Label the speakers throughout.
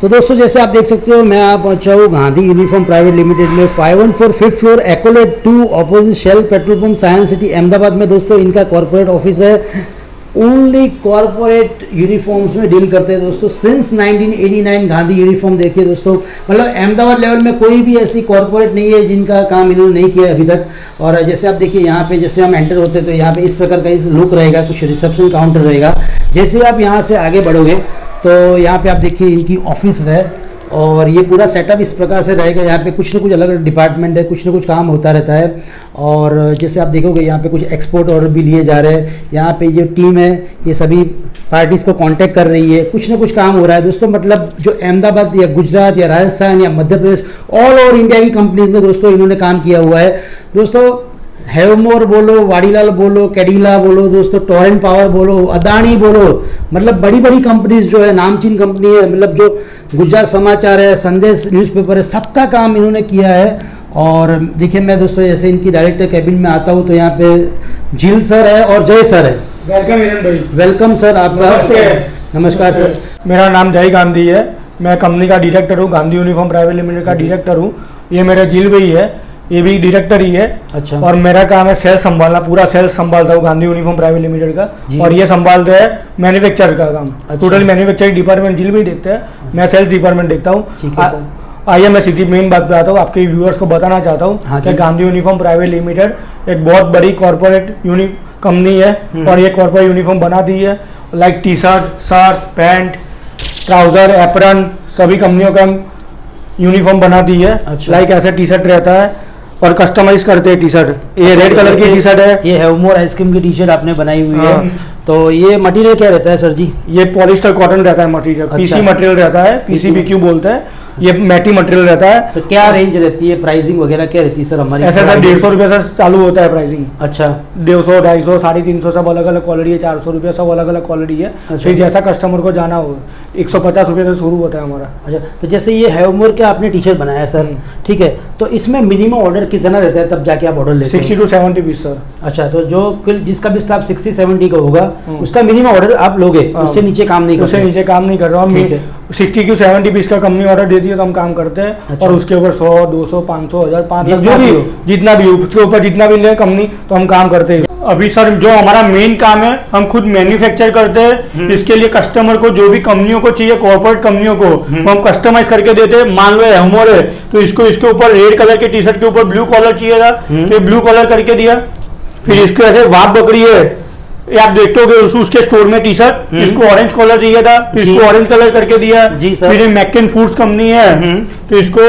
Speaker 1: तो दोस्तों जैसे आप देख सकते हो, मैं आप पहुंचा हूँ गांधी यूनिफॉर्म प्राइवेट लिमिटेड में 514 5th फ्लोर एकोलेट 2 opposite Shell petrol pump Science City Ahmedabad में। दोस्तों इनका कॉर्पोरेट ऑफिस है। ओनली कॉर्पोरेट यूनिफॉर्म्स में डील करते हैं दोस्तों। सिंस 1989 गांधी यूनिफॉर्म देखिए दोस्तों, मतलब अहमदाबाद लेवल में कोई भी ऐसी कॉर्पोरेट नहीं है जिनका काम इन्होंने नहीं किया अभी तक। और जैसे आप देखिए यहाँ पे जैसे हम एंटर होते हैं तो यहाँ पे इस प्रकार का लुक रहेगा, कुछ रिसेप्शन काउंटर रहेगा। जैसे आप यहाँ से आगे बढ़ोगे तो यहाँ पे आप देखिए इनकी ऑफिस है और ये पूरा सेटअप इस प्रकार से रहेगा। यहाँ पे कुछ ना कुछ अलग डिपार्टमेंट है, कुछ ना कुछ काम होता रहता है। और जैसे आप देखोगे यहाँ पे कुछ एक्सपोर्ट ऑर्डर भी लिए जा रहे हैं। यहाँ पे जो टीम है ये सभी पार्टीज़ को कांटेक्ट कर रही है, कुछ ना कुछ काम हो रहा है दोस्तों। मतलब जो अहमदाबाद या गुजरात या राजस्थान या Madhya Pradesh all over India की कंपनीज में दोस्तों इन्होंने काम किया हुआ है दोस्तों। हैवमोर बोलो, वाडीलाल बोलो, कैडिला बोलो दोस्तों, टोरेंट पावर बोलो, अदानी बोलो, मतलब बड़ी बड़ी कंपनीज जो है, नामचीन कंपनी है। मतलब जो गुजरात समाचार है, संदेश न्यूज़पेपर है, सबका काम इन्होंने किया है। और देखिए मैं दोस्तों जैसे इनकी डायरेक्टर कैबिन में आता हूँ तो यहाँ पे झील सर है और जय सर है।
Speaker 2: वेलकम हिरन भाई।
Speaker 1: वेलकम सर आपका। नमस्कार सर।
Speaker 2: मेरा नाम जय गांधी है, मैं कंपनी का डायरेक्टर हूँ, गांधी यूनिफॉर्म प्राइवेट लिमिटेड का डायरेक्टर हूँ। ये मेरा झील भाई है, ये भी डायरेक्टर ही है।
Speaker 1: अच्छा।
Speaker 2: और मेरा काम है सेल्स संभालना, पूरा सेल्स संभालता हूँ गांधी यूनिफॉर्म प्राइवेट लिमिटेड का। और ये संभालते हैं मैन्युफैक्चर का काम।
Speaker 1: अच्छा।
Speaker 2: टोटल मैन्युफैक्चरिंग डिपार्टमेंट झील भी देखते हैं, मैं सेल्स डिपार्टमेंट देखता हूँ। आइए मैं सीधी मेन बात पे आता हूँ, आपके व्यूअर्स को बताना चाहता हूँ कि गांधी यूनिफॉर्म प्राइवेट लिमिटेड एक बहुत बड़ी कॉर्पोरेट कंपनी है और ये कॉर्पोरेट यूनिफॉर्म बनाती है। Like T shirt, shirt, pant, trouser, apron, सभी कंपनियों का यूनिफॉर्म बनाती है।
Speaker 1: अच्छा।
Speaker 2: लाइक ऐसे टी शर्ट रहता है और कस्टमाइज करते हैं टी शर्ट। ये रेड कलर की टी शर्ट है,
Speaker 1: ये हैवमोर आइसक्रीम की टी शर्ट आपने बनाई हुई है। तो ये मटेरियल क्या रहता है सर जी?
Speaker 2: ये पॉलिस्टर कॉटन रहता है मटेरियल। अच्छा। पीसी मटेरियल रहता है, पीसीबीक्यू बोलते हैं। ये मैटी मटेरियल रहता है।
Speaker 1: तो क्या रेंज रहती है, प्राइसिंग वगैरह क्या रहती है सर हमारी?
Speaker 2: ऐसा सर 150 रुपये से चालू होता है प्राइसिंग।
Speaker 1: अच्छा।
Speaker 2: 150, 250, 350 सब अलग अलग क्वालिटी है। 400 रुपये सब अलग अलग क्वालिटी है।
Speaker 1: अच्छा।
Speaker 2: फिर जैसा कस्टमर को जाना हो 150 रुपये से शुरू होता है हमारा।
Speaker 1: अच्छा, तो जैसे ये हैवमोर का आपने टी शर्ट बनाया सर, ठीक है, तो इसमें मिनिमम ऑर्डर कितना रहता है तब जाके आप ऑर्डर लेते हैं?
Speaker 2: 60 to 70 पीस सर।
Speaker 1: अच्छा, तो जो जिसका भी स्टाफ 60-70 का होगा उसका मिनिमम ऑर्डर आप लोगे, उससे नीचे काम नहीं करते?
Speaker 2: उससे नीचे काम नहीं कर रहा हूँ। 60 to 70 पीस का कंपनी ऑर्डर देती है तो हम काम करते हैं। अच्छा। और उसके ऊपर 100, 200, 500, 1000, 5 लाख जो भी जितना भी उसके ऊपर जितना भी ले कंपनी तो हम काम करते हैं। अभी सर जो हमारा मेन काम है हम खुद मैन्युफैक्चर करते हैं। इसके लिए कस्टमर को जो भी कंपनियों को चाहिए, कॉर्पोरेट कंपनियों को हम कस्टमाइज करके देते हैं। मान लो हैवमोर है तो इसको इसके ऊपर रेड कलर के टी शर्ट के ऊपर ब्लू कलर चाहिए था तो ब्लू कलर करके दिया। फिर इसको ऐसे वाप बकरी है, आप देखते हो उसके स्टोर में टी शर्ट, इसको ऑरेंज कलर चाहिए था तो इसको ऑरेंज कलर करके दिया। फिर मैककेन फूड्स कंपनी है तो इसको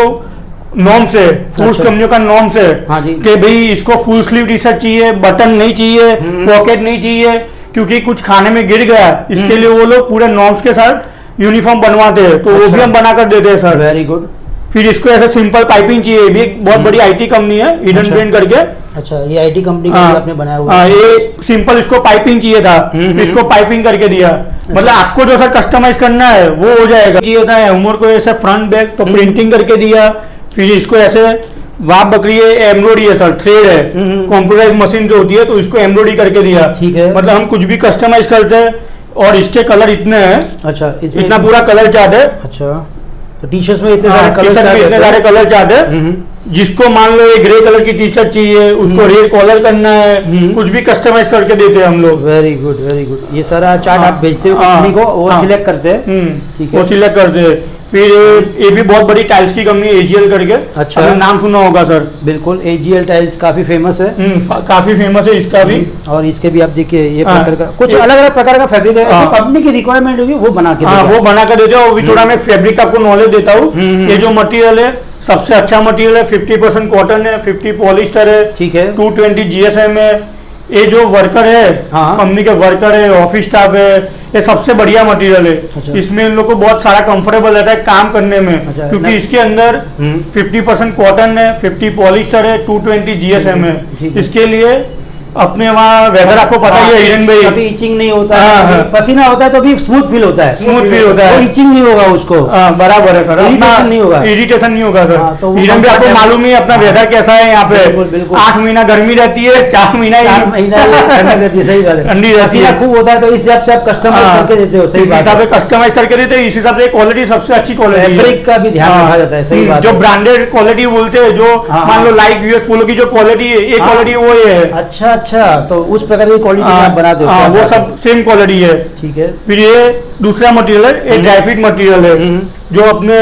Speaker 2: नॉर्म्स है, फूड्स कंपनियों का नॉर्म्स है कि भाई इसको फुल स्लीव टी शर्ट चाहिए, बटन नहीं चाहिए, पॉकेट नहीं चाहिए क्योंकि कुछ खाने में गिर गया, इसके लिए वो लोग पूरे नॉर्म्स के साथ यूनिफॉर्म बनवाते हैं तो वो भी हम बनाकर देते हैं सर।
Speaker 1: Very good.
Speaker 2: फिर इसको ऐसे सिंपल पाइपिंग चाहिए, भी एक बहुत बड़ी आईटी कंपनी है हिडन ब्रेन करके।
Speaker 1: अच्छा, ये आईटी कंपनी का आपने बनाया हुआ है?
Speaker 2: ये सिंपल इसको पाइपिंग चाहिए था, इसको पाइपिंग करके दिया। मतलब आपको जो सर कस्टमाइज करना है वो हो जाएगा। चाहिए था हैवमोर को ऐसे फ्रंट बैक तो प्रिंटिंग करके दिया। फिर इसको ऐसे वाप बकरी है, एम्ब्रॉयडरी है सर, थ्रेड है, कंप्यूटराइज मशीन जो होती है तो इसको एम्ब्रॉयडरी करके दिया।
Speaker 1: ठीक है।
Speaker 2: मतलब हम कुछ भी कस्टमाइज करते हैं और इसके कलर इतने हैं।
Speaker 1: अच्छा,
Speaker 2: इतना पूरा कलर चार्ट है।
Speaker 1: अच्छा, तो टी शर्ट में इतने
Speaker 2: सारे कलर चार्ट है। जिसको मान लो ये ग्रे कलर की टी शर्ट चाहिए उसको रेड कॉलर करना है, कुछ भी कस्टमाइज करके देते हैं हम लोग।
Speaker 1: Very good, very good. ये सारा चार्ट आप भेजते हो कंपनी को, वो सिलेक्ट करते हैं? ठीक है,
Speaker 2: वो सिलेक्ट करते हैं। फिर ये भी बहुत बड़ी टाइल्स की कंपनी एजीएल करके। अच्छा, आपने नाम सुना होगा सर?
Speaker 1: बिल्कुल, एजीएल टाइल्स काफी फेमस है।
Speaker 2: काफी फेमस है इसका भी।
Speaker 1: और इसके भी आप देखिए ये प्रकार का कुछ अलग अलग प्रकार का फैब्रिक है, जो कंपनी की रिक्वायरमेंट होगी वो बना के
Speaker 2: वो बना कर देते हो। अभी थोड़ा मैं फैब्रिक आपको नॉलेज देता हूँ। ये जो मटेरियल है सबसे अच्छा मटेरियल है, 50% कॉटन है, 50 पॉलिस्टर है। ठीक है। 220 जीएसएम है। ये जो वर्कर है कंपनी के वर्कर है, ऑफिस स्टाफ है, ये सबसे बढ़िया मटेरियल है। अच्छा। इसमें इन लोग को बहुत सारा कंफर्टेबल रहता है काम करने में। अच्छा, क्योंकि इसके अंदर 50% कॉटन है, 50 पॉलिस्टर है, 220 जीएसएम है। इसके लिए अपने वहाँ वेदर आपको पता ही है हिरन भाई,
Speaker 1: कभी इचिंग नहीं होता
Speaker 2: हाँ,
Speaker 1: है,
Speaker 2: हाँ।
Speaker 1: पसीना होता है तो भी स्मूथ फील होता है,
Speaker 2: स्मूथ फील होता है,
Speaker 1: इचिंग नहीं होगा उसको।
Speaker 2: बराबर है सर,
Speaker 1: इरिटेशन नहीं होगा,
Speaker 2: इरिटेशन नहीं होगा सर।
Speaker 1: हाँ, तो वो
Speaker 2: हिरन भी आपको मालूम ही अपना वेदर कैसा है यहाँ पे,
Speaker 1: बिल्कुल, बिल्कुल।
Speaker 2: 8 महीना गर्मी रहती है, 4 महीना
Speaker 1: ठंडी रहती है, सही बात है,
Speaker 2: ठंडी रहती
Speaker 1: पसीना
Speaker 2: है।
Speaker 1: खूब होता है, तो इस हिसाब से आप कस्टमाइज करके देते हो, सही
Speaker 2: इस
Speaker 1: बात
Speaker 2: हिसाब
Speaker 1: है।
Speaker 2: से कस्टमाइज करके देते हैं, इस हिसाब से क्वालिटी सबसे अच्छी क्वालिटी है,
Speaker 1: फैब्रिक का भी ध्यान रखा जाता है, सही बात
Speaker 2: जो
Speaker 1: है।
Speaker 2: ब्रांडेड क्वालिटी बोलते हैं, जो
Speaker 1: हाँ,
Speaker 2: मान लो
Speaker 1: हाँ।
Speaker 2: लाइक यूएस पोलो की जो क्वालिटी है, ये क्वालिटी वो ये है।
Speaker 1: अच्छा अच्छा, तो उस प्रकार की क्वालिटी आप बना दो,
Speaker 2: हाँ, वो सब सेम क्वालिटी है।
Speaker 1: ठीक है।
Speaker 2: फिर ये दूसरा मटेरियल है, ये ड्राई फिट मटेरियल है, जो अपने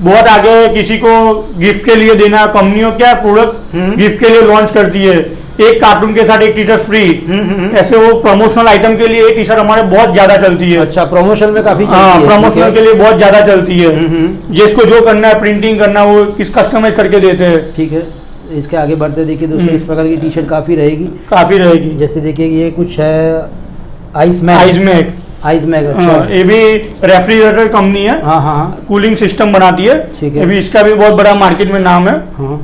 Speaker 2: बहुत आगे किसी को गिफ्ट के लिए देना, कंपनियों क्या प्रोडक्ट गिफ्ट के लिए लॉन्च करती है, एक कार्टून के साथ एक टी शर्ट फ्री, ऐसे वो प्रमोशनल आइटम के लिए टी शर्ट हमारे बहुत ज्यादा चलती है।
Speaker 1: अच्छा, प्रमोशन में काफी
Speaker 2: हाँ,
Speaker 1: चलती है,
Speaker 2: प्रमोशनल
Speaker 1: ठीक
Speaker 2: के
Speaker 1: है।
Speaker 2: लिए बहुत ज्यादा चलती है, जिसको जो करना है, प्रिंटिंग करना, वो किस कस्टमाइज करके देते हैं।
Speaker 1: ठीक है, इसके आगे बढ़ते देखिए दोस्तों, इस प्रकार की टी शर्ट काफी रहेगी,
Speaker 2: काफी रहेगी।
Speaker 1: जैसे देखिए ये कुछ है आइस
Speaker 2: आइसमैक,
Speaker 1: मैग, अच्छा,
Speaker 2: ये भी रेफ्रिजरेटर कंपनी है,
Speaker 1: हाँ हाँ
Speaker 2: कूलिंग सिस्टम बनाती है।
Speaker 1: ठीक है।
Speaker 2: ये भी, इसका भी बहुत बड़ा मार्केट में नाम है।
Speaker 1: हाँ।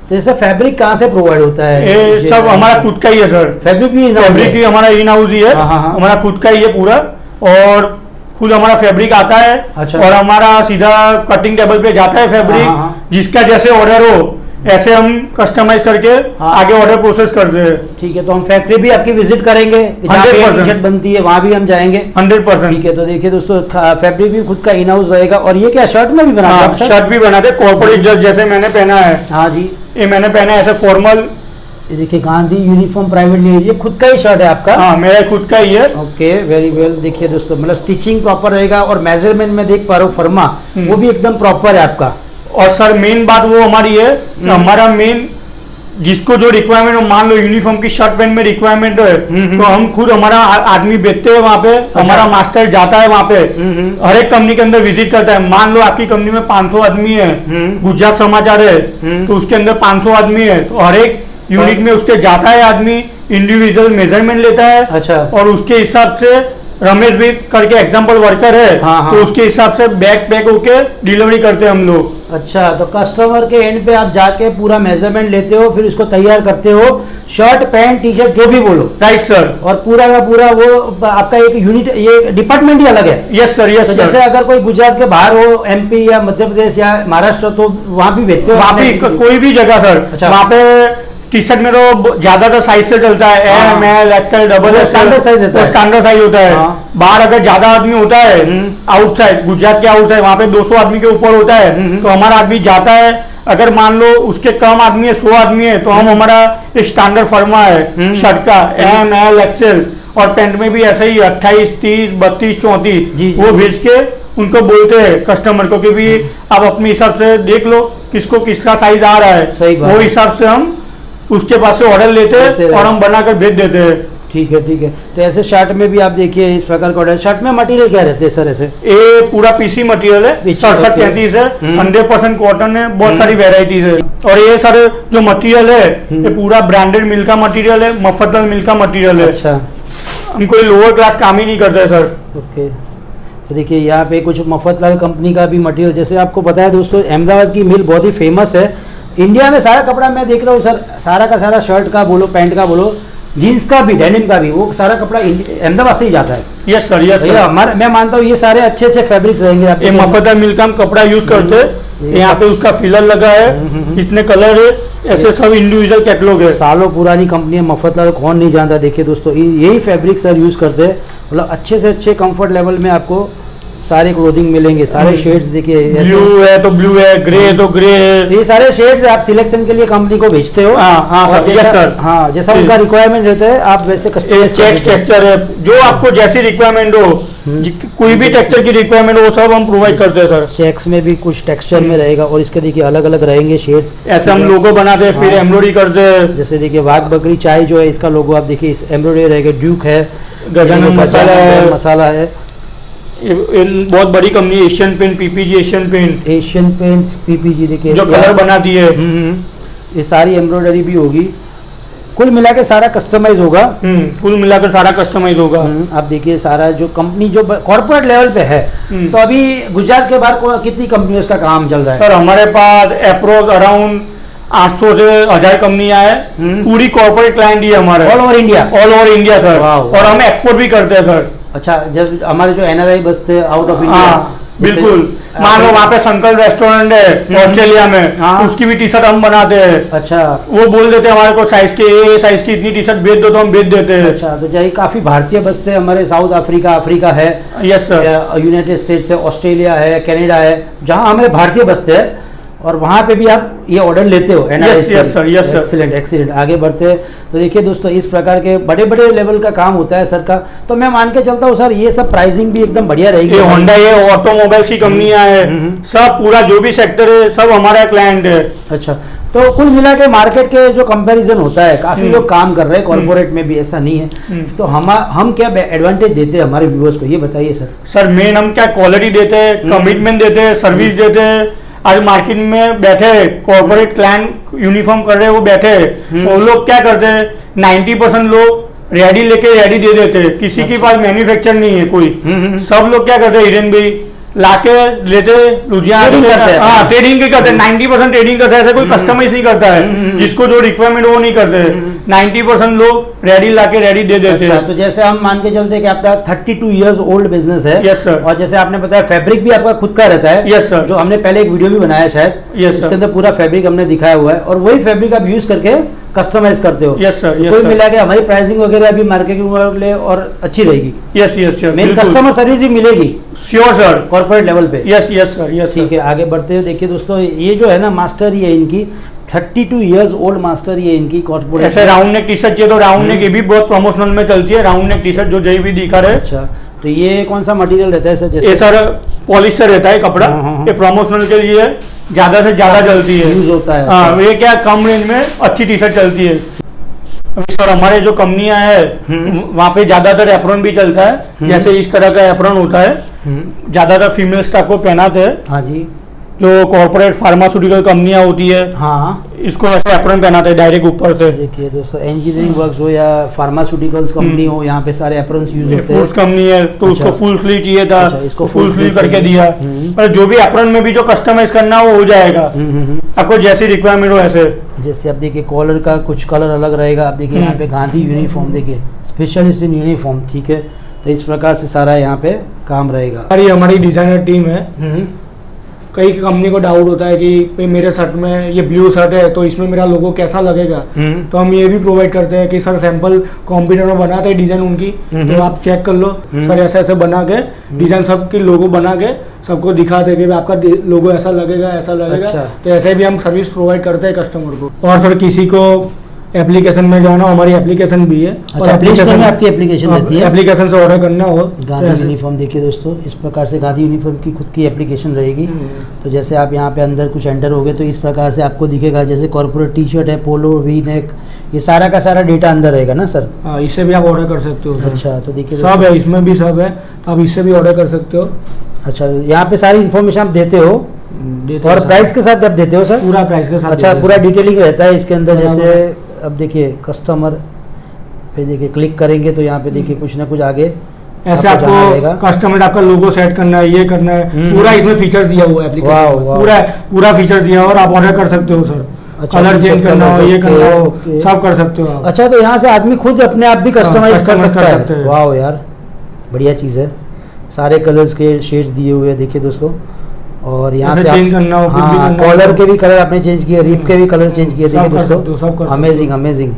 Speaker 1: तो जैसे फैब्रिक कहाँ से प्रोवाइड होता है?
Speaker 2: ये सब हमारा खुद का ही है सर,
Speaker 1: फैब्रिक भी
Speaker 2: फैब्रिक ही हमारा इन हाउस ही है,
Speaker 1: हाँ, हाँ, हाँ।
Speaker 2: हमारा खुद का ही है पूरा, और खुद हमारा फैब्रिक आता है।
Speaker 1: अच्छा।
Speaker 2: और हमारा सीधा कटिंग टेबल पे जाता है फैब्रिक,
Speaker 1: हाँ, हाँ।
Speaker 2: जिसका जैसे ऑर्डर हो ऐसे हम कस्टमाइज करके
Speaker 1: हाँ।
Speaker 2: आगे ऑर्डर प्रोसेस करते हैं।
Speaker 1: ठीक है, तो हम फैक्ट्री भी आपकी विजिट करेंगे, जहाँ पे
Speaker 2: 100%
Speaker 1: टी शर्ट बनती है वहाँ भी हम जाएंगे।
Speaker 2: 100%।
Speaker 1: ठीक है, तो देखिए दोस्तों, फैब्रिक भी खुद का इन हाउस रहेगा। और ये क्या शर्ट में भी बनाते हैं आप सर?
Speaker 2: शर्ट भी बनाते, कॉर्पोरेट ड्रेस जैसे मैंने पहना है,
Speaker 1: हाँ जी,
Speaker 2: ये मैंने पहना है ऐसे फॉर्मल।
Speaker 1: ये देखिए गांधी यूनिफॉर्म प्राइवेट लिमिटेड, ये खुद का ही शर्ट है आपका?
Speaker 2: हाँ, मेरा खुद का ही है।
Speaker 1: Okay, very well. देखिए दोस्तों, मतलब स्टिचिंग प्रॉपर रहेगा, और मेजरमेंट में देख पा रहा हूँ फर्मा, वो भी एकदम प्रॉपर है आपका।
Speaker 2: और सर मेन बात वो हमारी है कि हमारा मेन जिसको जो रिक्वायरमेंट हो, मान लो यूनिफॉर्म की शर्ट पैंट में रिक्वायरमेंट है, तो हम खुद हमारा आदमी बेचते हैं वहाँ पे, हमारा मास्टर जाता है वहाँ पे, हर एक कंपनी के अंदर विजिट करता है। मान लो आपकी कंपनी में 500 आदमी है, गुजरात समाचार है, तो उसके अंदर 500 आदमी है, तो हर एक यूनिट में उसके जाता है आदमी, इंडिविजुअल मेजरमेंट लेता है।
Speaker 1: अच्छा।
Speaker 2: और उसके हिसाब से रमेश भी करके एग्जाम्पल वर्कर है,
Speaker 1: हाँ, हाँ।
Speaker 2: तो उसके हिसाब से बैग पैक होके डिलीवरी करते हैं हम लोग।
Speaker 1: अच्छा, तो कस्टमर के एंड पे आप जाके पूरा मेजरमेंट लेते हो, फिर उसको तैयार करते हो, शर्ट पैंट टी शर्ट जो भी बोलो,
Speaker 2: राइट सर।
Speaker 1: और पूरा का पूरा वो आपका एक यूनिट, ये डिपार्टमेंट ही अलग है।
Speaker 2: यस सर, यस
Speaker 1: तो
Speaker 2: सर।
Speaker 1: जैसे अगर कोई गुजरात के बाहर हो, एमपी या मध्य प्रदेश या महाराष्ट्र, तो वहाँ भी भेजते हो?
Speaker 2: वहाँ पे कोई भी जगह सर,
Speaker 1: अच्छा।
Speaker 2: वहाँ पे टी शर्ट में तो ज्यादातर साइज से चलता है,
Speaker 1: हाँ।
Speaker 2: M L XL double XL,
Speaker 1: standard size रहता है।
Speaker 2: स्टैंडर्ड साइज होता है।
Speaker 1: हाँ।
Speaker 2: बाहर अगर ज्यादा आदमी होता है, आउटसाइड गुजरात के आउटसाइड, वहाँ पे 200 आदमी के ऊपर होता है, तो हमारा आदमी जाता है। अगर मान लो उसके कम आदमी है, 100 आदमी है, तो हम हमारा एक स्टैंडर्ड फर्मा है शर्ट का, एम एल एक्सएल, और पैंट में भी ऐसे ही 28 30 32 34,
Speaker 1: जी।
Speaker 2: वो भेज के उनको बोलते हैं कस्टमर को कि भी आप अपने हिसाब से देख लो किसको किसका साइज आ रहा
Speaker 1: सही
Speaker 2: है,
Speaker 1: बात
Speaker 2: वो
Speaker 1: है।
Speaker 2: हिसाब से हम उसके पास से ऑर्डर लेते हैं और हम बनाकर भेज देते हैं।
Speaker 1: ठीक है, ठीक है। तो ऐसे शर्ट में भी आप देखिए इस प्रकार का ऑर्डर, शर्ट में मटेरियल क्या रहते हैं सर ऐसे?
Speaker 2: ये पूरा पीसी मटेरियल है,
Speaker 1: पीसी,
Speaker 2: 67-33 है, 100% कॉटन है, बहुत सारी वेराइटीज है। और ये सर जो मटेरियल है, ये पूरा ब्रांडेड मिल का मटेरियल है, मफतलाल मिल का मटेरियल है।
Speaker 1: अच्छा,
Speaker 2: हम कोई लोअर क्लास काम ही नहीं करते है सर।
Speaker 1: ओके। तो देखिए यहाँ पे कुछ मफतलाल कंपनी का भी मटेरियल, जैसे आपको पता है दोस्तों, अहमदाबाद की मिल बहुत ही फेमस है इंडिया में। सारा कपड़ा मैं देख रहा हूँ सर, सारा का सारा, शर्ट का बोलो, पैंट का बोलो, जीन्स का भी, डेनिम का भी, वो सारा कपड़ा अहमदाबाद से ही जाता है।
Speaker 2: Yes sir, yes sir.
Speaker 1: हमारे, मैं मानता हूँ ये सारे अच्छे अच्छे फैब्रिक्स रहेंगे आपके।
Speaker 2: ये मफतलाल मिल का हम कपड़ा यूज करते हैं, यहाँ पे उसका फिलर लगा है, इतने कलर है, ऐसे सब इंडिविजुअल कैटलॉग है।
Speaker 1: सालों पुरानी कंपनी है मफतलाल, कौन नहीं जानता। देखिए दोस्तों, यही फैब्रिक सर यूज करते हैं, मतलब अच्छे से अच्छे कंफर्ट लेवल में आपको सारे क्लोथिंग मिलेंगे, सारे शेड्स देखिए,
Speaker 2: ब्लू है तो ब्लू है, ग्रे है तो ग्रे है,
Speaker 1: ये सारे शेड्स आप सिलेक्शन के लिए कंपनी को भेजते हो।
Speaker 2: हाँ
Speaker 1: और
Speaker 2: सर, यस सर।
Speaker 1: हाँ, जैसा उनका रिक्वायरमेंट रहता है आप वैसे कस्टमाइज
Speaker 2: चेक टेक्सचर है, जो आपको जैसी रिक्वायरमेंट हो, कोई भी टेक्सचर की रिक्वायरमेंट हो, सब हम प्रोवाइड करते हैं सर।
Speaker 1: चेक्स में भी कुछ टेक्सचर में रहेगा, और इसके देखिए अलग अलग रहेंगे शेड्स।
Speaker 2: ऐसे हम लोगो बनाते हैं, फिर एम्ब्रॉयडरी करते हैं।
Speaker 1: जैसे देखिए वाघ बकरी चाय जो है, इसका लोगो आप देखिए, इस एम्ब्रॉयडरी रहेगा, ड्यूक है,
Speaker 2: गजानन
Speaker 1: मसाला है,
Speaker 2: बहुत बड़ी company Asian paint, PPG Asian paint,
Speaker 1: Asian paints, PPG देखिए,
Speaker 2: जो कलर बनाती है।
Speaker 1: ये सारी एम्ब्रॉयडरी भी होगी, कुल मिला के सारा कस्टमाइज होगा।
Speaker 2: कुल मिलाकर सारा कस्टमाइज होगा।
Speaker 1: आप देखिए सारा जो कंपनी जो कॉर्पोरेट लेवल पे है, तो अभी गुजरात के बाहर कितनी कंपनियों का काम चल रहा है?
Speaker 2: सर हमारे पास अप्रोक्स अराउंड 800 से 1000 कंपनियां है, पूरी कॉर्पोरेट क्लाइंट ही है हमारे,
Speaker 1: all over India.
Speaker 2: All over India sir.
Speaker 1: वाह,
Speaker 2: और हम एक्सपोर्ट भी करते हैं सर।
Speaker 1: अच्छा, जब हमारे जो एनआरआई बसते आउट ऑफ इंडिया,
Speaker 2: हाँ बिल्कुल, मान लो वहाँ पे संकल रेस्टोरेंट है ऑस्ट्रेलिया में,
Speaker 1: हाँ।
Speaker 2: उसकी भी टी शर्ट हम बनाते हैं।
Speaker 1: अच्छा
Speaker 2: वो बोल देते हैं हमारे को साइज के ये साइज की इतनी टी शर्ट भेज दो, तो हम भेज देते हैं।
Speaker 1: अच्छा, तो यही काफी भारतीय बसते हमारे साउथ अफ्रीका है,
Speaker 2: यस सर।
Speaker 1: यूनाइटेड स्टेट्स है, ऑस्ट्रेलिया है, कनाडा है, जहाँ हमारे भारतीय बसते हैं, और वहाँ पे भी आप ये ऑर्डर लेते हो।
Speaker 2: Yes sir, yes sir.
Speaker 1: Excellent excellent. आगे बढ़ते हैं तो देखिए दोस्तों, इस प्रकार के बड़े बड़े लेवल का काम होता है सर का। तो मैं मान के चलता हूँ सर, ये सब प्राइसिंग भी एकदम बढ़िया रहेगी।
Speaker 2: ये होंडा, ये ऑटोमोबाइल्स की कंपनियां है, सब पूरा जो भी सेक्टर है सब हमारा क्लाइंट है।
Speaker 1: अच्छा, तो कुल मिला के मार्केट के जो कंपैरिजन होता है, काफी लोग काम कर रहे हैं कॉर्पोरेट में भी, ऐसा नहीं है। तो हम क्या एडवांटेज देते हैं हमारे व्यूअर्स को, ये बताइए सर।
Speaker 2: सर मेन हम क्या क्वालिटी देते हैं, कमिटमेंट देते हैं, सर्विस देते हैं। आज मार्केट में बैठे कॉर्पोरेट क्लाइंट यूनिफॉर्म कर रहे हैं, वो बैठे हैं, वो लोग क्या करते हैं, 90% लोग रेडी लेके रेडी दे देते हैं, किसी के पास मैन्युफैक्चर नहीं है कोई। सब लोग क्या करते हैं, हिरेन भाई लाके लेते लुधियाना, हाँ ट्रेडिंग के करते हैं, 90% ट्रेडिंग करते हैं, ऐसा कोई कस्टमाइज नहीं करता है, जिसको जो रिक्वायरमेंट वो नहीं करते। 90% लोग रेडी लाके रेडी दे देते हैं।
Speaker 1: तो जैसे हम मान के चलते हैं कि आपका 32 इयर्स ओल्ड बिजनेस है।
Speaker 2: Yes sir.
Speaker 1: और जैसे आपने बताया फैब्रिक भी आपका खुद का रहता है।
Speaker 2: Yes sir.
Speaker 1: जो हमने पहले एक वीडियो भी बनाया शायद,
Speaker 2: यस
Speaker 1: उसके
Speaker 2: सर।
Speaker 1: अंदर पूरा फैब्रिक हमने दिखाया हुआ है, और वही फैब्रिक आप यूज करके कस्टमाइज करते हो।
Speaker 2: यस सर,
Speaker 1: तो
Speaker 2: यस
Speaker 1: कोई
Speaker 2: सर।
Speaker 1: मिला के हमारी प्राइसिंग वगैरह अभी मार्केटिंग वाले और अच्छी रहेगी।
Speaker 2: Yes yes yes,
Speaker 1: main customer service भी मिलेगी
Speaker 2: श्योर सर,
Speaker 1: कॉर्पोरेट लेवल पे।
Speaker 2: Yes yes sir, yes.
Speaker 1: ठीक है, आगे बढ़ते हैं। देखिए दोस्तों, ये जो है ना मास्टर, ये इनकी 32 इयर्स ओल्ड मास्टर, ये इनकी कॉर्पोरेट।
Speaker 2: ऐसे राउंड नेक टी शर्ट चाहिए तो राउंड नेक, ये भी बहुत प्रमोशनल में चलती है, राउंड नेक टी शर्ट जो जय भी दिखा रहे।
Speaker 1: अच्छा, तो ये कौन सा मटेरियल रहता है सर?
Speaker 2: ये
Speaker 1: जैसे
Speaker 2: सर पॉलिश से रहता है कपड़ा,
Speaker 1: हाँ।
Speaker 2: ये प्रमोशनल के लिए ज्यादा से ज्यादा चलती है,
Speaker 1: यूज होता है।
Speaker 2: हाँ, ये क्या कम रेंज में अच्छी टी शर्ट चलती है। अभी सर हमारे जो कंपनियां है वहाँ पे ज्यादातर एप्रॉन भी चलता है, जैसे इस तरह का एप्रॉन होता है, ज्यादातर फीमेल स्टाफ को पहनाते हैं।
Speaker 1: हाँ जी।
Speaker 2: जो कॉर्पोरेट फार्मास्यूटिकल कंपनियां होती है,
Speaker 1: हाँ,
Speaker 2: इसको ऐसे एप्रॉन पहनाते हैं डायरेक्ट ऊपर से।
Speaker 1: देखिए दोस्तों, इंजीनियरिंग वर्क्स हो या फार्मास्यूटिकल्स कंपनी हो, यहाँ पे सारे एप्रॉन्स यूज होते हैं।
Speaker 2: फूड्स कंपनी है तो उसको
Speaker 1: अच्छा।
Speaker 2: फुल स्लीव चाहिए था,
Speaker 1: अच्छा, इसको
Speaker 2: फुल
Speaker 1: full
Speaker 2: स्लीव
Speaker 1: sleeve
Speaker 2: करके
Speaker 1: चाहिए।
Speaker 2: दिया। पर जो भी एप्रॉन में भी जो कस्टमाइज करना हो वो जाएगा, आपको जैसी रिक्वायरमेंट हो ऐसे।
Speaker 1: जैसे आप देखिए कॉलर का कुछ कलर अलग रहेगा। आप देखिए यहाँ पे गांधी यूनिफॉर्म, देखिए स्पेशलिस्ट इन यूनिफॉर्म। ठीक है, तो इस प्रकार से सारा यहाँ पे काम रहेगा।
Speaker 2: हमारी डिजाइनर टीम है। कई कंपनी को डाउट होता है कि भाई मेरे शर्ट में ये ब्लू शर्ट है तो इसमें मेरा लोगो कैसा लगेगा, तो हम ये भी प्रोवाइड करते हैं कि सर सैंपल कंप्यूटर में बनाते हैं डिजाइन उनकी, तो आप चेक कर लो सर, ऐसे ऐसे बना के डिजाइन सबकी लोगो बना के सबको दिखाते हैं कि भाई आपका लोगो ऐसा लगेगा, ऐसा लगेगा।
Speaker 1: अच्छा।
Speaker 2: तो ऐसे भी हम सर्विस प्रोवाइड करते हैं कस्टमर को। और सर किसी को एप्लीकेशन में जाना, हमारी एप्लीकेशन भी है।
Speaker 1: अच्छा, एप्लीकेशन में आपकी एप्लीकेशन रहती है?
Speaker 2: एप्लीकेशन से ऑर्डर करना हो
Speaker 1: गांधी यूनिफॉर्म देखिए दोस्तों, इस प्रकार से गांधी यूनिफॉर्म की खुद की एप्लीकेशन रहेगी। तो जैसे आप यहाँ पे अंदर कुछ एंटर हो गए तो इस प्रकार से आपको दिखेगा, जैसे कॉर्पोरेट टी शर्ट है, पोलो, वी नेक, ये सारा का सारा डेटा अंदर रहेगा ना सर?
Speaker 2: हाँ, इससे भी आप ऑर्डर कर सकते हो सर।
Speaker 1: अच्छा, तो देखिए
Speaker 2: सब है, इसमें भी सब है, तो आप इससे भी ऑर्डर कर सकते हो।
Speaker 1: अच्छा, यहाँ पे सारी इन्फॉर्मेशन आप देते हो और प्राइस के साथ आप देते हो सर?
Speaker 2: पूरा प्राइस के साथ।
Speaker 1: अच्छा, पूरा डिटेलिंग रहता है इसके अंदर। जैसे अब देखिए कस्टमर पे देखिए क्लिक करेंगे तो यहाँ पे देखिए कुछ ना कुछ आगे
Speaker 2: ऐसे आपको कस्टमाइज आपका लोगो सेट करना है, ये करना है, पूरा इसमें फीचर्स दिया हुआ है एप्लीकेशन में, पूरा फीचर्स दिया हुआ और आप ऑर्डर कर सकते हो सर।
Speaker 1: अच्छा,
Speaker 2: कलर चेंज करना हो, ये करना हो, सब कर सकते हो आप।
Speaker 1: अच्छा, तो यहाँ से आदमी खुद अपने आप भी कस्टमाइज कर सकता
Speaker 2: सकते
Speaker 1: है।
Speaker 2: हैं।
Speaker 1: वाह यार, बढ़िया चीज़ है। सारे कलर्स के शेड्स दिए हुए हैं देखिए दोस्तों। और यहाँ से
Speaker 2: चेंज करना हो, कुछ भी करना हो,
Speaker 1: कॉलर के भी कलर आपने चेंज किए, रिप के भी कलर चेंज किए देखिए
Speaker 2: सब कर सकते हो, सब कर
Speaker 1: दोस्तों।
Speaker 2: सकते हो।
Speaker 1: अमेजिंग अमेजिंग,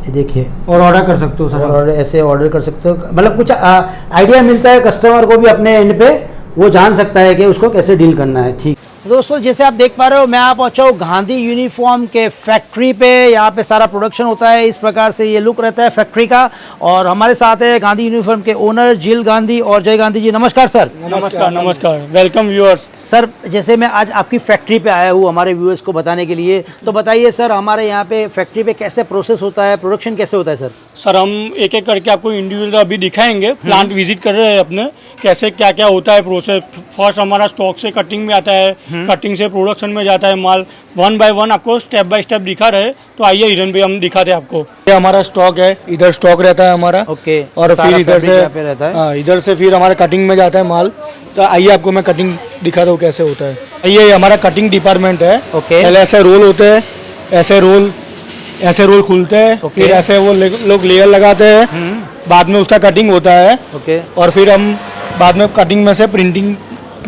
Speaker 1: ये देखिए।
Speaker 2: और ऑर्डर कर सकते हो सर।
Speaker 1: और ऐसे ऑर्डर कर सकते हो, मतलब कुछ आइडिया मिलता है कस्टमर को भी अपने एंड पे, वो जान सकता है कि उसको कैसे डील करना है। ठीक दोस्तों, जैसे आप देख पा रहे हो, मैं आप पहुंचा हूँ गांधी यूनिफॉर्म के फैक्ट्री पे। यहाँ पे सारा प्रोडक्शन होता है, इस प्रकार से ये लुक रहता है फैक्ट्री का। और हमारे साथ है गांधी यूनिफॉर्म के ओनर जिल गांधी और जय गांधी जी। नमस्कार सर।
Speaker 2: नमस्कार नमस्कार, वेलकम व्यूअर्स।
Speaker 1: सर, जैसे मैं आज आपकी फैक्ट्री पे आया हूँ हमारे व्यूअर्स को बताने के लिए, तो बताइए सर, हमारे यहाँ पे फैक्ट्री पे कैसे प्रोसेस होता है, प्रोडक्शन कैसे होता है सर?
Speaker 2: सर हम एक एक करके आपको इंडिविजुअल अभी दिखाएंगे, प्लांट विजिट कर रहे हैं अपने, कैसे क्या क्या होता है प्रोसेस। फर्स्ट हमारा स्टॉक से कटिंग में आता है, कटिंग से प्रोडक्शन में जाता है माल, 1 बाय 1 आपको स्टेप बाय स्टेप दिखा रहे। तो आइए हिरन भाई, हम दिखाते हैं आपको। ये हमारा स्टॉक है, इधर स्टॉक रहता है हमारा।
Speaker 1: ओके।
Speaker 2: और फिर इधर से
Speaker 1: रहता है।
Speaker 2: इधर से फिर हमारा कटिंग में जाता है माल। तो आइए आपको मैं कटिंग दिखा दो कैसे होता है। ये हमारा कटिंग डिपार्टमेंट है।
Speaker 3: ओके।
Speaker 2: पहले ऐसे रोल होते हैं, ऐसे रोल खुलते हैं,
Speaker 3: ओके।
Speaker 2: फिर ऐसे वो लोग लेयर लगाते हैं, बाद में उसका कटिंग होता है।
Speaker 3: ओके।
Speaker 2: और फिर हम बाद में कटिंग में से प्रिंटिंग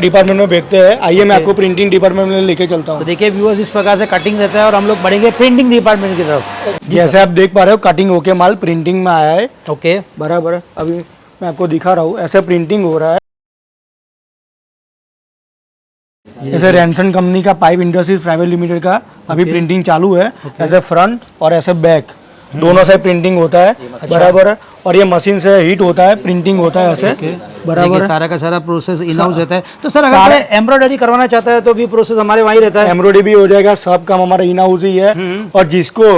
Speaker 2: डिपार्टमेंट में भेजते हैं। आइए मैं आपको प्रिंटिंग डिपार्टमेंट में लेके चलता
Speaker 3: तो
Speaker 2: हूँ।
Speaker 3: देखिए व्यूअर्स, इस प्रकार से कटिंग रहता है और हम लोग बढ़ेंगे प्रिंटिंग डिपार्टमेंट की तरफ।
Speaker 2: जैसे आप देख पा रहे हो कटिंग होके माल प्रिंटिंग में आया है।
Speaker 3: ओके।
Speaker 2: बराबर, अभी मैं आपको दिखा रहा हूँ, ऐसे प्रिंटिंग हो रहा है। जैसे रैनसन कंपनी का पाइप इंडस्ट्रीज प्राइवेट लिमिटेड का अभी प्रिंटिंग चालू है। ऐसे फ्रंट और ऐसे बैक दोनों से प्रिंटिंग होता है। बराबर है। और ये मशीन से हीट होता है, प्रिंटिंग होता है ऐसे। बराबर
Speaker 3: देखिए
Speaker 2: है।
Speaker 3: सारा का सारा प्रोसेस इन हाउस रहता है। तो सर अगर मैं एम्ब्रॉयडरी करवाना चाहता है तो भी प्रोसेस हमारे वहीं रहता है?
Speaker 2: एम्ब्रॉयडरी भी हो जाएगा, सब काम हमारा इन हाउस ही है। और जिसको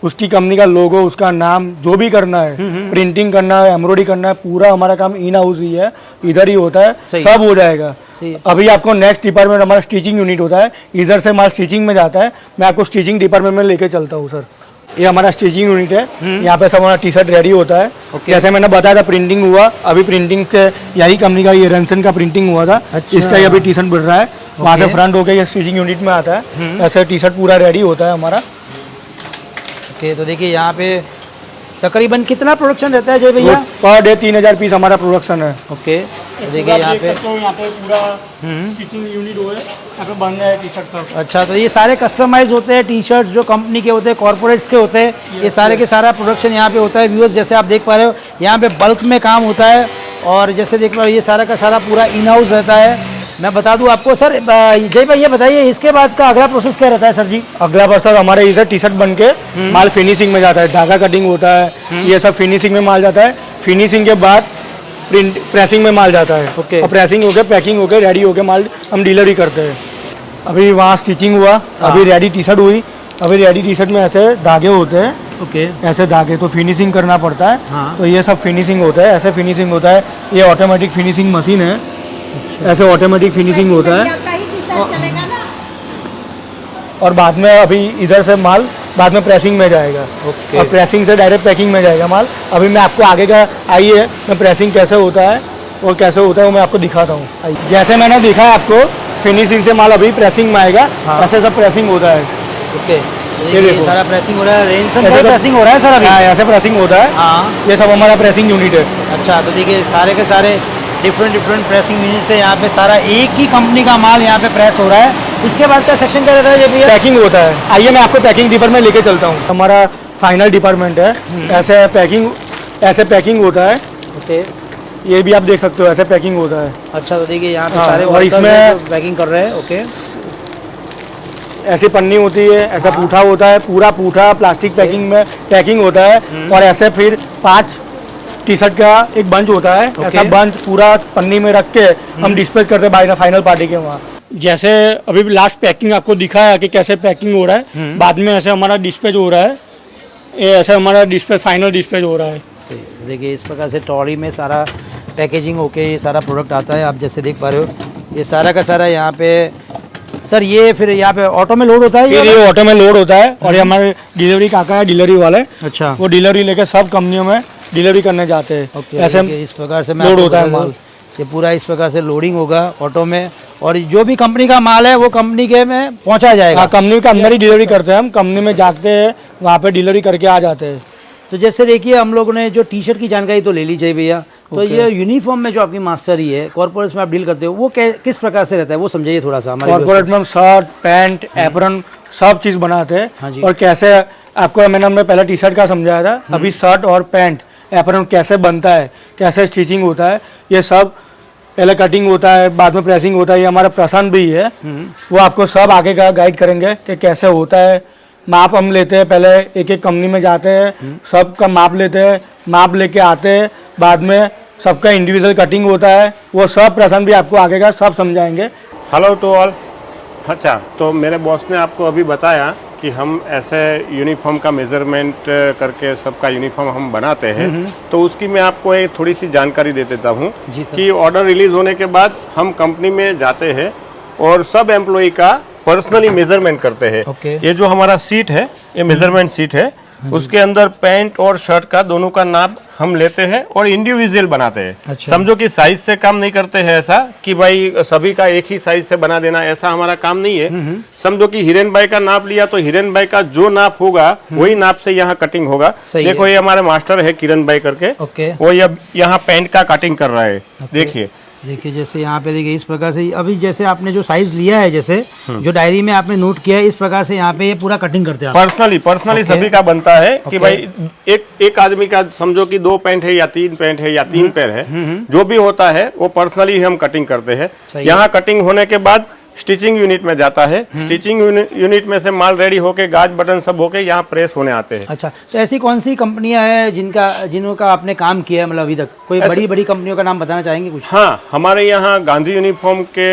Speaker 2: उसकी कंपनी का लोगो, उसका नाम जो भी करना है, प्रिंटिंग करना है, एम्ब्रॉयडरी करना है, पूरा हमारा काम इन हाउस ही है, इधर ही होता है।
Speaker 3: सही।
Speaker 2: सब हो जाएगा।
Speaker 3: सही।
Speaker 2: अभी आपको नेक्स्ट डिपार्टमेंट हमारा स्टिचिंग यूनिट होता है, इधर से हमारा स्टिचिंग में जाता है। मैं आपको स्टिचिंग डिपार्टमेंट में लेके चलता हूँ सर। ये हमारा स्टिचिंग यूनिट है। यहाँ पे सब हमारा टी शर्ट रेडी होता है। जैसे मैंने बताया था प्रिंटिंग हुआ, अभी प्रिंटिंग के यही कंपनी का ये रैनसन का प्रिंटिंग हुआ था।
Speaker 3: अच्छा।
Speaker 2: इसका ये अभी टी शर्ट बन रहा है। वहाँ से फ्रंट होके ये स्टिचिंग यूनिट में आता है। ऐसे टी शर्ट पूरा रेडी होता है हमारा।
Speaker 3: ओके। तो देखिए यहाँ पे तकरीबन कितना प्रोडक्शन रहता है जय भैया?
Speaker 2: पर डे 3000 पीस हमारा प्रोडक्शन है।
Speaker 3: ओके। तो देखिए यहाँ पे
Speaker 2: पूरा स्टिचिंग यूनिट हो है, यहाँ पे बन रहा है टी शर्ट सब।
Speaker 3: अच्छा, तो ये सारे कस्टमाइज होते हैं टी शर्ट जो कंपनी के होते हैं, कॉर्पोरेट्स के होते हैं, ये सारे के सारा प्रोडक्शन यहाँ पे होता है। व्यूअर्स जैसे आप देख पा रहे हो यहाँ पे बल्क में काम होता है। और जैसे देख पा रहे हो ये सारा का सारा पूरा इन हाउस रहता है। मैं बता दूं आपको सर, जय भाई ये बताइए इसके बाद का अगला प्रोसेस क्या रहता है सर जी?
Speaker 2: अगला बार सर हमारे इधर टी शर्ट बन के माल फिनिशिंग में जाता है, धागा कटिंग होता है, ये सब फिनिशिंग में माल जाता है। फिनिशिंग के बाद प्रेसिंग में माल जाता है।
Speaker 3: ओके।
Speaker 2: और प्रेसिंग होके पैकिंग होके रेडी होके माल हम डिलीवरी करते हैं। अभी वहाँ स्टिचिंग हुआ, अभी रेडी टी शर्ट हुई। अभी रेडी टी शर्ट में ऐसे धागे होते हैं।
Speaker 3: ओके।
Speaker 2: ऐसे धागे तो फिनिशिंग करना पड़ता है।
Speaker 3: हाँ।
Speaker 2: तो ये सब फिनिशिंग होता है, ऐसे फिनिशिंग होता है। ये ऑटोमेटिक फिनिशिंग मशीन है। ऐसे ऑटोमेटिक फिनिशिंग होता है। और बाद में अभी इधर से माल बाद में प्रेसिंग में जाएगा।
Speaker 3: ओके।
Speaker 2: और प्रेसिंग से डायरेक्ट पैकिंग में जाएगा माल। अभी मैं आपको आगे का आइए मैं प्रेसिंग कैसे होता है और कैसे होता है वो मैं आपको दिखाता हूँ। आइए। जैसे मैंने दिखा है आपको, फिनिशिंग से माल अभी प्रेसिंग में आएगा।
Speaker 3: हाँ।
Speaker 2: ऐसे सब प्रेसिंग होता है।
Speaker 3: ओके।
Speaker 2: ये देखो।
Speaker 3: सारा प्रेसिंग हो रहा है, रेनसन
Speaker 2: ऐसे
Speaker 3: का
Speaker 2: तो-
Speaker 3: प्रेसिंग हो रहा है सर अभी?
Speaker 2: हाँ, ऐसे प्रेसिंग होता है।
Speaker 3: हाँ।
Speaker 2: ये सब हमारा प्रेसिंग यूनिट है।
Speaker 3: अच्छा, तो देखिए सारे के सारे डिफरेंट प्रेसिंग यूनिट से यहाँ पे सारा एक ही कंपनी का माल यहाँ पे प्रेस हो रहा है। इसके बाद का सेक्शन क्या रहता है जब ये?
Speaker 2: पैकिंग होता है। आइए मैं आपको पैकिंग डिपार्टमेंट लेके चलता हूँ। हमारा फाइनल डिपार्टमेंट है। ऐसे पैकिंग होता है।
Speaker 3: ओके।
Speaker 2: ये भी आप देख सकते हो, ऐसे पैकिंग होता है।
Speaker 3: अच्छा, तो देखिए यहाँ पे
Speaker 2: हाँ,
Speaker 3: सारे
Speaker 2: और
Speaker 3: workers
Speaker 2: इसमें-
Speaker 3: हैं जो पैकिंग कर रहे हैं। ओके।
Speaker 2: ऐसी पन्नी होती है, ऐसा पूठा होता है, पूरा पूठा प्लास्टिक पैकिंग में पैकिंग होता है। और ऐसे फिर 5 टी शर्ट का एक बंच होता है। ऐसा बंच पूरा पन्नी में रख के हम डिस्पैच करते हैं फाइनल पार्टी के वहाँ। जैसे अभी लास्ट पैकिंग आपको दिखाया कि कैसे पैकिंग हो रहा है, बाद में ऐसे हमारा डिस्पैच हो रहा है। ये ऐसे हमारा फाइनल डिस्पैच हो रहा है।
Speaker 3: देखिए इस प्रकार से ट्रॉली में सारा पैकेजिंग होके ये सारा प्रोडक्ट आता है। आप जैसे देख पा रहे हो ये सारा का सारा यहाँ पे सर, ये फिर यहाँ पे ऑटो में लोड होता है?
Speaker 2: फिर ये ऑटो में लोड होता है। और ये हमारे डिलीवरी काका है, डिलीवरी वाले।
Speaker 3: अच्छा।
Speaker 2: वो डिलीवरी लेके सब कंपनियों में डिलीवरी करने जाते हैं।
Speaker 3: ओके।
Speaker 2: ऐसे
Speaker 3: देखिए इस प्रकार से मैं
Speaker 2: लोड
Speaker 3: आपको
Speaker 2: होता है
Speaker 3: बता दूं,
Speaker 2: माल।
Speaker 3: ये पूरा इस प्रकार से लोडिंग होगा ऑटो में और जो भी कंपनी का माल है वो कंपनी के में पहुंचाया जाएगा।
Speaker 2: हाँ, कंपनी के अंदर ही डिलीवरी करते हैं हम। कंपनी में जाते हैं, वहाँ पे डिलीवरी करके आ जाते हैं।
Speaker 3: तो जैसे देखिए हम लोगों ने जो टी शर्ट की जानकारी तो ले ली चाहिए भैया। तो ये यूनिफॉर्म में जो आपकी मास्टरी है, कॉर्पोरेट्स में आप डील करते हो, वो किस प्रकार से रहता है वो समझाइए थोड़ा सा हमारे
Speaker 2: कॉर्पोरेट में हम शर्ट, पैंट, एप्रन सब चीज़ बनाते
Speaker 3: हाँ जी।
Speaker 2: हैं। और कैसे आपको हमने पहले टी शर्ट का समझाया था, अभी शर्ट और पैंट एप्रन कैसे बनता है, कैसे स्टिचिंग होता है, ये सब पहले कटिंग होता है, बाद में प्रेसिंग होता है। ये हमारा प्रशांत भी है, वो आपको सब आगे का गाइड करेंगे कि कैसे होता है। माप हम लेते हैं, पहले एक एक कंपनी में जाते हैं, सबका माप लेते हैं, माप लेके आते हैं, बाद में सबका इंडिविजुअल कटिंग होता है। वो सब प्रशांत भी आपको आगे का सब समझाएंगे।
Speaker 4: Hello to all. अच्छा, तो मेरे बॉस ने आपको अभी बताया कि हम ऐसे यूनिफॉर्म का मेज़रमेंट करके सबका यूनिफॉर्म हम बनाते हैं। तो उसकी मैं आपको एक थोड़ी सी जानकारी दे देता हूँ कि ऑर्डर रिलीज़ होने के बाद हम कंपनी में जाते हैं और सब एम्प्लॉई का पर्सनली मेजरमेंट करते हैं।
Speaker 3: ओके।
Speaker 4: ये जो हमारा सीट है, ये मेजरमेंट सीट है। उसके अंदर पैंट और शर्ट का दोनों का नाप हम लेते हैं और इंडिविजुअल बनाते हैं।
Speaker 3: अच्छा।
Speaker 4: समझो कि साइज से काम नहीं करते हैं ऐसा कि भाई सभी का एक ही साइज से बना देना, ऐसा हमारा काम नहीं है। समझो कि हिरेन भाई का नाप लिया तो हिरेन भाई का जो नाप होगा वही नाप से यहाँ कटिंग होगा।
Speaker 3: सही
Speaker 4: देखो ये हमारे मास्टर है किरण भाई करके,
Speaker 3: ओके।
Speaker 4: वो यहाँ पैंट का कटिंग कर रहा है। देखिए
Speaker 3: जैसे यहाँ पे देखिए इस प्रकार से अभी जैसे आपने जो साइज लिया है, जैसे जो डायरी में आपने नोट किया है, इस प्रकार से यहाँ पे ये पूरा कटिंग करते हैं आप।
Speaker 4: पर्सनली सभी का बनता है कि भाई एक आदमी का समझो कि 2 पैंट है या 3 पैंट है या 3 पैर है, जो भी होता है वो पर्सनली हम कटिंग करते हैं। यहाँ कटिंग होने के बाद स्टिचिंग यूनिट में जाता है। स्टिचिंग यूनिट में से माल रेडी होके गाज बटन सब होके यहाँ प्रेस होने आते हैं।
Speaker 3: अच्छा, तो ऐसी कौन सी कंपनियां हैं जिनका आपने काम किया है, मतलब अभी तक कोई बड़ी कंपनियों का नाम बताना चाहेंगे कुछ?
Speaker 4: हाँ, हमारे यहाँ गांधी यूनिफॉर्म के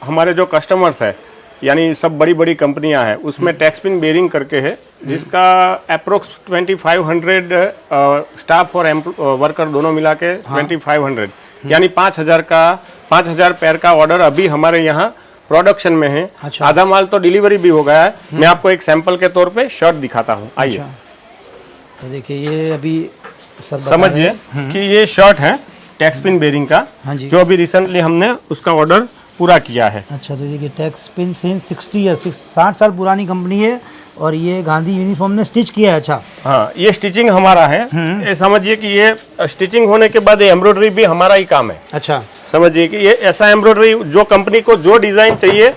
Speaker 4: हमारे जो कस्टमर्स है यानी सब बड़ी कंपनियां हैं, उसमें टैक्सपिन बेरिंग करके है जिसका अप्रोक्स 2500 स्टाफ और वर्कर दोनों मिला के 2500 यानी 5000 पैर का ऑर्डर अभी हमारे यहाँ प्रोडक्शन में है।
Speaker 3: अच्छा।
Speaker 4: आधा माल तो डिलीवरी भी हो गया है। मैं आपको एक सैंपल के तौर पे शर्ट दिखाता हूँ, आइए।
Speaker 3: अच्छा। तो देखिए ये अभी सर
Speaker 4: समझिए कि ये शर्ट है टैक्सपिन बेरिंग का,
Speaker 3: हाँ जी।
Speaker 4: जो अभी रिसेंटली हमने उसका ऑर्डर पूरा किया है।
Speaker 3: अच्छा, तो देखिए टैक्सपिन सिंस 60 साल पुरानी कंपनी है और ये गांधी यूनिफॉर्म ने स्टिच किया है। अच्छा,
Speaker 4: हाँ, ये स्टिचिंग हमारा है। ये समझिए कि ये स्टिचिंग होने के बाद एम्ब्रॉयडरी भी हमारा ही काम है।
Speaker 3: अच्छा,
Speaker 4: समझिए कि ये ऐसा एम्ब्रॉयडरी जो कंपनी को जो डिजाइन चाहिए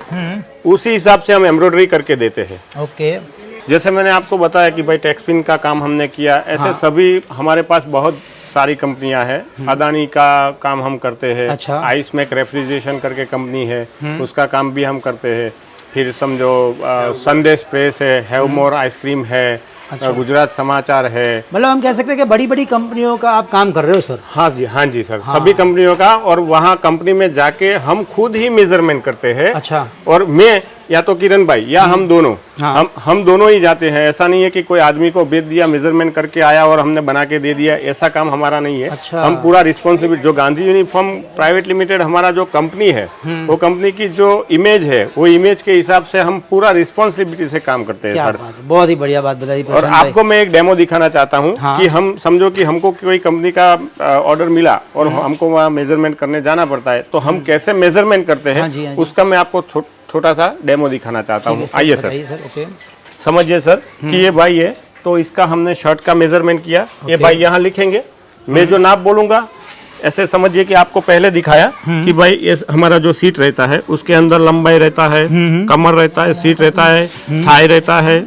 Speaker 4: उसी हिसाब से हम एम्ब्रॉयडरी करके देते हैं।
Speaker 3: ओके।
Speaker 4: जैसे मैंने आपको बताया कि भाई टैक्सपिन का काम हमने किया, ऐसे सभी हमारे पास बहुत सारी कंपनियां हैं। अदानी का काम हम करते हैं।
Speaker 3: अच्छा।
Speaker 4: आइस मैक रेफ्रिजरेशन करके कंपनी है, उसका काम भी हम करते हैं। फिर समझो संदेश प्रेस है, हैवमोर आइसक्रीम है,
Speaker 3: अच्छा।
Speaker 4: गुजरात समाचार है।
Speaker 3: मतलब हम कह सकते हैं कि बड़ी कंपनियों का आप काम कर रहे हो सर?
Speaker 4: हाँ जी सर, सभी कंपनियों का। और वहाँ कंपनी में जाके हम खुद ही मेजरमेंट करते हैं।
Speaker 3: अच्छा।
Speaker 4: और मैं या तो किरण भाई या हम दोनों,
Speaker 3: हाँ।
Speaker 4: हम दोनों ही जाते हैं। ऐसा नहीं है कि कोई आदमी को बेच दिया, मेजरमेंट करके आया और हमने बना के दे दिया, ऐसा काम हमारा नहीं है।
Speaker 3: अच्छा।
Speaker 4: हम पूरा रिस्पॉन्सिबिलिटी, जो गांधी यूनिफॉर्म प्राइवेट लिमिटेड हमारा जो कंपनी है, वो कंपनी की जो इमेज है, वो इमेज के हिसाब से हम पूरा रिस्पॉन्सिबिलिटी से काम करते हैं
Speaker 3: क्या
Speaker 4: सर।
Speaker 3: बात है, बहुत ही बढ़िया बात बताई।
Speaker 4: और आपको मैं एक डेमो दिखाना चाहता हूँ।
Speaker 3: हाँ।
Speaker 4: कि हम समझो कि हमको कोई कंपनी का ऑर्डर मिला और हमको वहाँ मेजरमेंट करने जाना पड़ता है, तो हम कैसे मेजरमेंट करते
Speaker 3: हाँ जी,
Speaker 4: हैं
Speaker 3: हाँ जी।
Speaker 4: उसका मैं आपको छोटा सा डेमो दिखाना चाहता हूँ। आइए सर,
Speaker 3: ओके।
Speaker 4: समझिए सर कि ये भाई है, तो इसका हमने शर्ट का मेजरमेंट किया। ये भाई यहाँ लिखेंगे, मैं जो नाप बोलूंगा ऐसे समझिए कि आपको पहले दिखाया कि भाई ये हमारा जो सीट रहता है उसके अंदर लंबाई रहता है, कमर रहता है, सीट रहता है, थाई रहता है,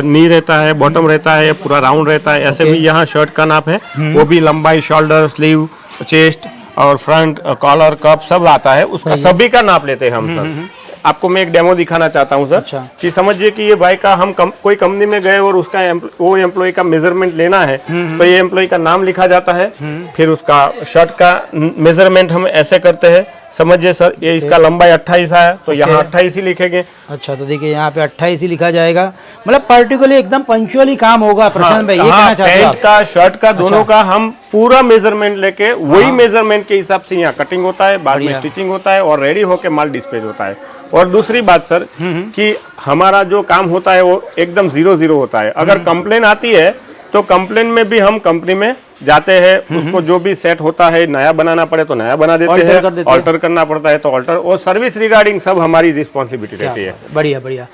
Speaker 4: नी रहता है, बॉटम रहता है, पूरा राउंड रहता है। ऐसे भी यहाँ शर्ट का नाप है, वो भी लंबाई, शोल्डर, स्लीव, चेस्ट और फ्रंट, कॉलर, कप सब आता है, उसका सभी का नाप लेते हैं हम सर। आपको मैं एक डेमो दिखाना चाहता हूं सर।
Speaker 3: अच्छा।
Speaker 4: कि समझिए कि ये भाई का हम कोई कंपनी में गए और उसका वो एम्प्लॉय का मेजरमेंट लेना है, तो ये एम्प्लॉय का नाम लिखा जाता है। फिर उसका शर्ट का मेजरमेंट हम ऐसे करते हैं। समझिए सर, ये इसका लंबाई 28 है, तो यहाँ 28 ही लिखेंगे।
Speaker 3: अच्छा, तो देखिए यहाँ पे 28 ही लिखा जाएगा। मतलब पर्टिकुलरली एकदम पंक्चुअली काम होगा। प्रशांत भाई, ये कहना चाहते हैं आप?
Speaker 4: पैंट का, शर्ट का, दोनों का हम पूरा मेजरमेंट लेके वही मेजरमेंट के हिसाब से यहाँ कटिंग होता है, बाद में स्टिचिंग होता है और रेडी होके माल डिस्पैच होता है। और दूसरी बात सर कि हमारा जो काम होता है वो एकदम 0-0 होता है। अगर कंप्लेन आती है तो कंप्लेन में भी हम कंपनी में जाते हैं, उसको जो भी सेट होता है, नया बनाना पड़े तो नया बना देते हैं, ऑल्टर करना पड़ता है तो ऑल्टर, और सर्विस रिगार्डिंग सब हमारी रिस्पॉन्सिबिलिटी रहती है।
Speaker 3: बढ़िया बढ़िया।